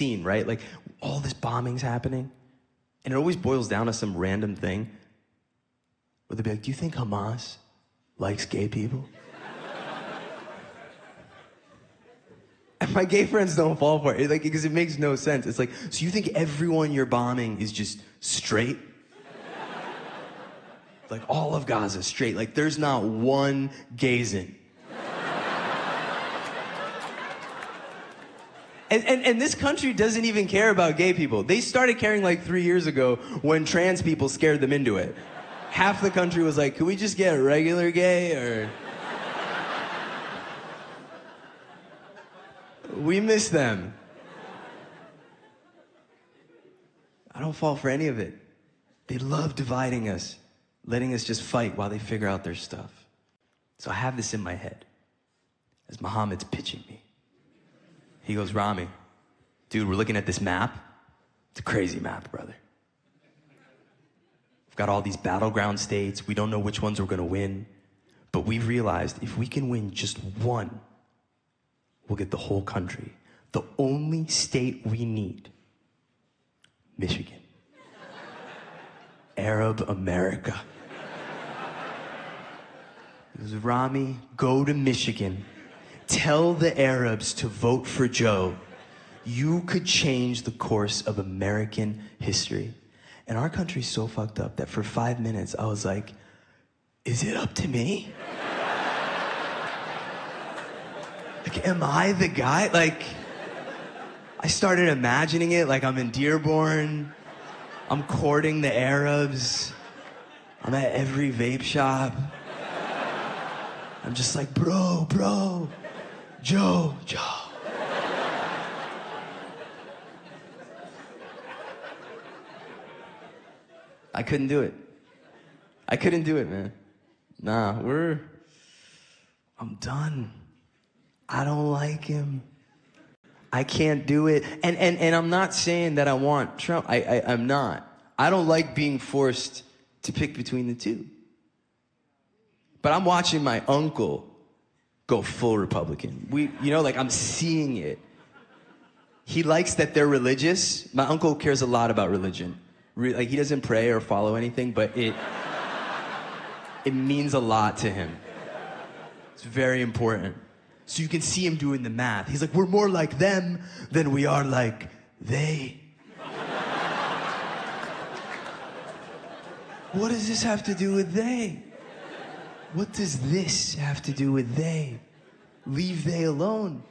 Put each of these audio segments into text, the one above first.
scene, right? Like, all this bombing's happening, and it always boils down to some random thing where they'll be like, do you think Hamas likes gay people? And my gay friends don't fall for it, like, because it makes no sense. It's like, so you think everyone you're bombing is just straight? Like, all of Gaza straight. Like, there's not one gazing. And this country doesn't even care about gay people. They started caring like 3 years ago when trans people scared them into it. Half the country was like, can we just get regular gay, or... We miss them. I don't fall for any of it. They love dividing us, letting us just fight while they figure out their stuff. So I have this in my head as Muhammad's pitching me. He goes, Ramy, dude, we're looking at this map. It's a crazy map, brother. We've got all these battleground states. We don't know which ones we're gonna win. But we've realized if we can win just one, we'll get the whole country. The only state we need, Michigan. Arab America. He goes, Ramy, go to Michigan. Tell the Arabs to vote for Joe. You could change the course of American history. And our country's so fucked up that for 5 minutes I was like, is it up to me? Like, am I the guy? Like, I started imagining it like I'm in Dearborn. I'm courting the Arabs. I'm at every vape shop. I'm just like, bro, Joe. I couldn't do it. I couldn't do it, man. Nah, I'm done. I don't like him. I can't do it. And I'm not saying that I want Trump. I'm not. I don't like being forced to pick between the two. But I'm watching my uncle go full Republican. Like, I'm seeing it. He likes that they're religious. My uncle cares a lot about religion. Like, he doesn't pray or follow anything, but it means a lot to him. It's very important. So you can see him doing the math. He's like, we're more like them than we are like they. What does this have to do with they? What does this have to do with they? Leave they alone.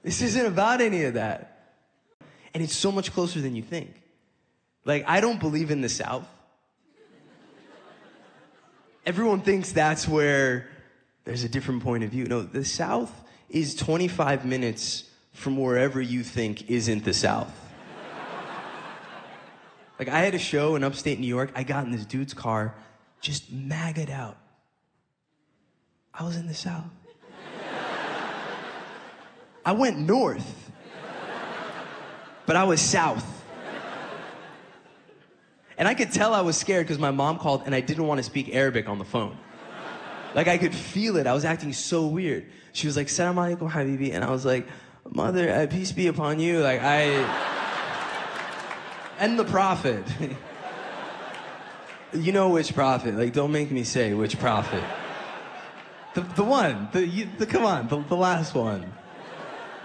This isn't about any of that. And it's so much closer than you think. Like, I don't believe in the South. Everyone thinks that's where there's a different point of view. No, the South is 25 minutes from wherever you think isn't the South. Like, I had a show in upstate New York. I got in this dude's car, just MAGA'd out. I was in the South. I went north, but I was south. And I could tell I was scared because my mom called and I didn't want to speak Arabic on the phone. Like, I could feel it. I was acting so weird. She was like, Salam alaikum, habibi. And I was like, Mother, peace be upon you. Like, and the prophet. You know which prophet. Like, don't make me say which prophet. The one. Come on, the last one.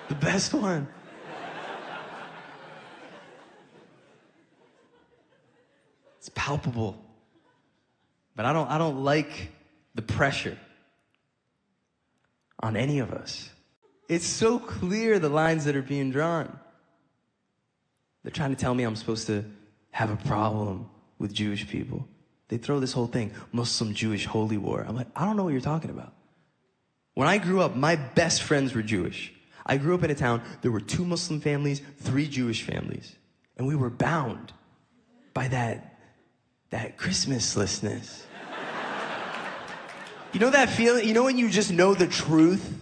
The best one. It's palpable. But I don't like the pressure on any of us. It's so clear, the lines that are being drawn. They're trying to tell me I'm supposed to have a problem with Jewish people. They throw this whole thing, Muslim, Jewish, holy war. I'm like, I don't know what you're talking about. When I grew up, my best friends were Jewish. I grew up in a town, there were 2 Muslim families, 3 Jewish families. And we were bound by that Christmaslessness. You know that feeling? You know when you just know the truth?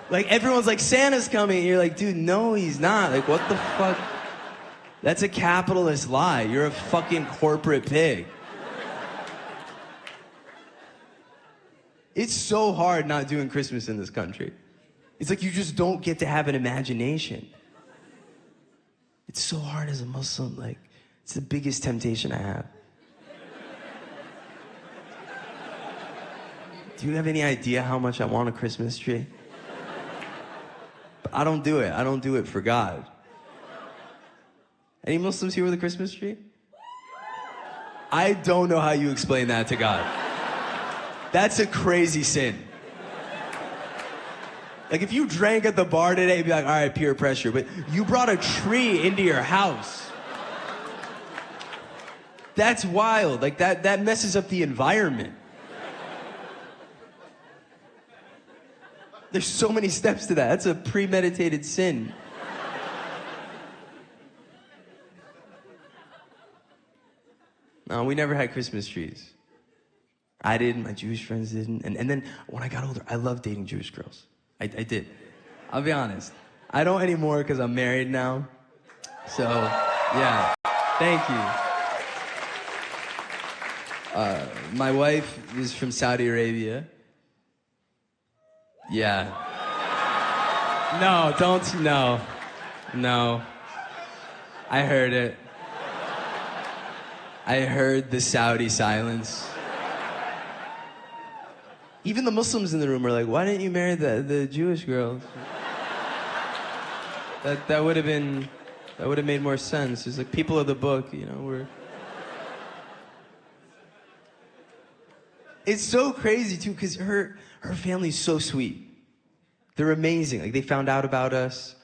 Like, everyone's like, Santa's coming. And you're like, dude, no, he's not. Like, what the fuck? That's a capitalist lie. You're a fucking corporate pig. It's so hard not doing Christmas in this country. It's like you just don't get to have an imagination. It's so hard as a Muslim, like, it's the biggest temptation I have. Do you have any idea how much I want a Christmas tree? But I don't do it. I don't do it for God. Any Muslims here with a Christmas tree? I don't know how you explain that to God. That's a crazy sin. Like if you drank at the bar today, you'd be like, all right, peer pressure. But you brought a tree into your house. That's wild. Like that messes up the environment. There's so many steps to that. That's a premeditated sin. No, we never had Christmas trees. I didn't, my Jewish friends didn't. And then when I got older, I loved dating Jewish girls. I did. I'll be honest. I don't anymore because I'm married now. So, yeah. Thank you. My wife is from Saudi Arabia. Yeah. No. I heard it. I heard the Saudi silence. Even the Muslims in the room are like, why didn't you marry the Jewish girls? That would have made more sense. It's like people of the book, you know, It's so crazy too, because her family's so sweet. They're amazing. Like they found out about us.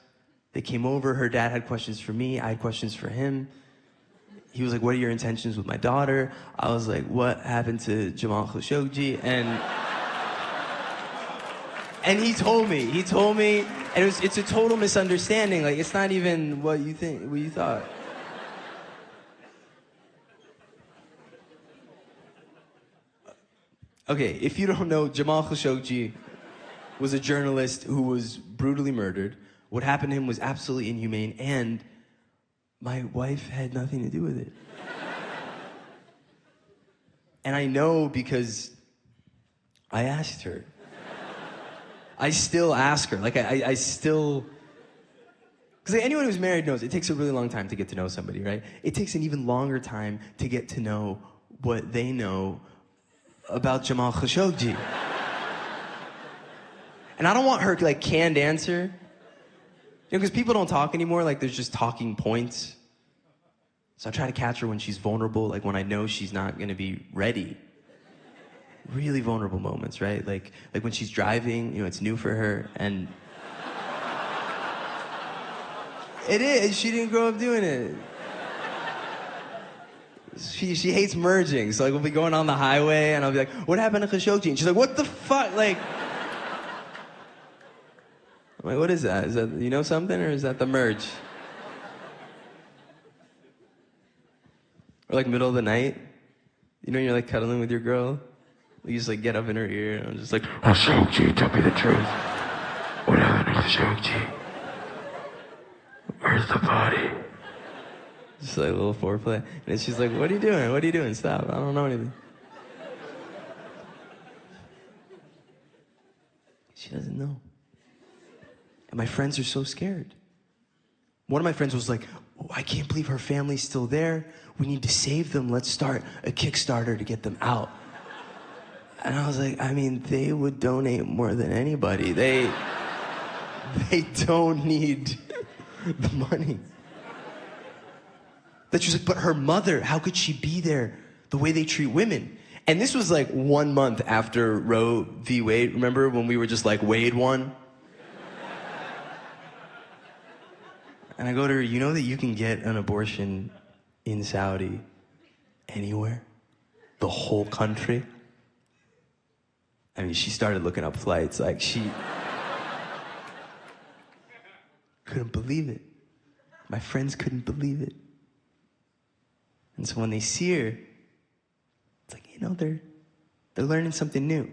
They came over, her dad had questions for me, I had questions for him. He was like, what are your intentions with my daughter? I was like, what happened to Jamal Khashoggi? And he told me, and it's a total misunderstanding. Like, it's not even what you thought. Okay, if you don't know, Jamal Khashoggi was a journalist who was brutally murdered. What happened to him was absolutely inhumane, and my wife had nothing to do with it. And I know because I asked her. I still ask her. Like, I still... Because like, anyone who's married knows it takes a really long time to get to know somebody, right? It takes an even longer time to get to know what they know about Jamal Khashoggi. And I don't want her, like, canned answer. You know, because people don't talk anymore, like, there's just talking points. So I try to catch her when she's vulnerable, like when I know she's not gonna be ready. Really vulnerable moments, right? Like when she's driving, you know, it's new for her, and it is. She didn't grow up doing it. She hates merging, so like we'll be going on the highway, and I'll be like, "What happened to Khashoggi?" And she's like, "What the fuck?" Like, I'm like, "What is that? Is that you know something, or is that the merge?" Or like middle of the night, you know, you're like cuddling with your girl. You just like get up in her ear and I'm just like, Khashoggi, tell me the truth. What happened to Khashoggi? Where's the body? Just like a little foreplay. And she's like, what are you doing? What are you doing? Stop, I don't know anything. She doesn't know. And my friends are so scared. One of my friends was like, oh, I can't believe her family's still there. We need to save them. Let's start a Kickstarter to get them out. And I was like, I mean, they would donate more than anybody. They don't need the money. That she was like, but her mother, how could she be there the way they treat women? And this was like 1 month after Roe v. Wade. Remember when we were just like, Wade won? And I go to her, you know that you can get an abortion in Saudi anywhere? The whole country? I mean, she started looking up flights, like she couldn't believe it. My friends couldn't believe it. And so when they see her, it's like, you know, they're learning something new.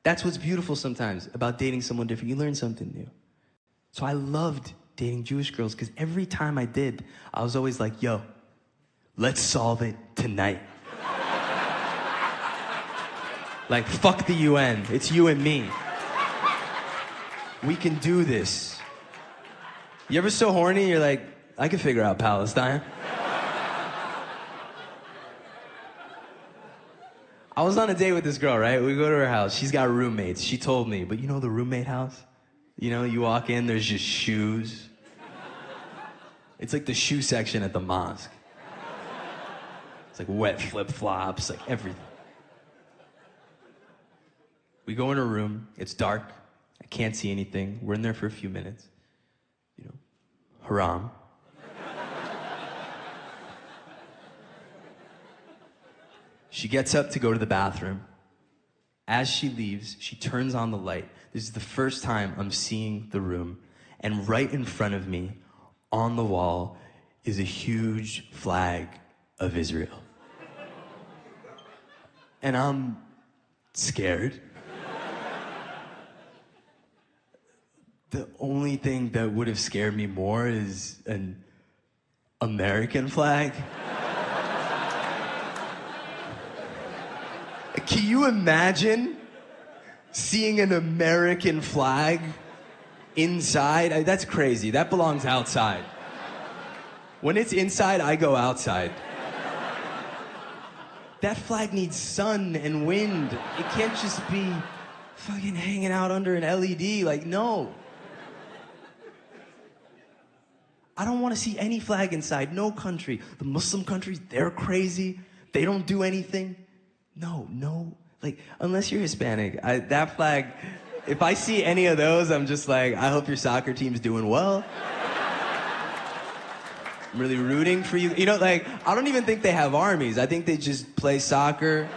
That's what's beautiful sometimes about dating someone different. You learn something new. So I loved dating Jewish girls because every time I did, I was always like, yo, let's solve it tonight. Like, fuck the UN. It's you and me. We can do this. You ever so horny, you're like, I can figure out Palestine. I was on a date with this girl, right? We go to her house. She's got roommates. She told me, but you know the roommate house? You know, you walk in, there's just shoes. It's like the shoe section at the mosque. It's like wet flip-flops, like everything. We go in her room. It's dark. I can't see anything. We're in there for a few minutes. You know, haram. She gets up to go to the bathroom. As she leaves, she turns on the light. This is the first time I'm seeing the room. And right in front of me, on the wall, is a huge flag of Israel. And I'm scared. The only thing that would have scared me more is an American flag. Can you imagine seeing an American flag inside? That's crazy. That belongs outside. When it's inside, I go outside. That flag needs sun and wind. It can't just be fucking hanging out under an LED. Like, no. I don't want to see any flag inside. No country. The Muslim countries, they're crazy. They don't do anything. No. Like, unless you're Hispanic, that flag, if I see any of those, I'm just like, I hope your soccer team's doing well. I'm really rooting for you. You know, like, I don't even think they have armies. I think they just play soccer.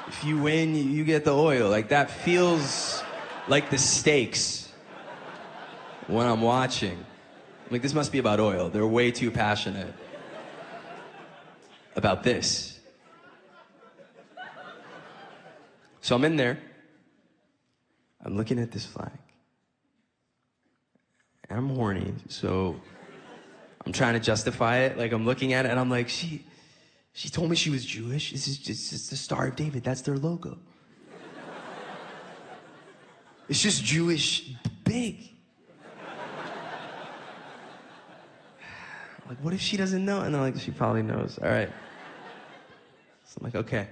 If you win, you get the oil. Like, that feels like the stakes when I'm watching. Like, this must be about oil. They're way too passionate about this. So I'm in there. I'm looking at this flag. And I'm horny, so I'm trying to justify it. Like, I'm looking at it, and I'm like, she told me she was Jewish. This is just the Star of David. That's their logo. It's just Jewish big. Like, what if she doesn't know? And they're like, she probably knows. All right. So I'm like, okay.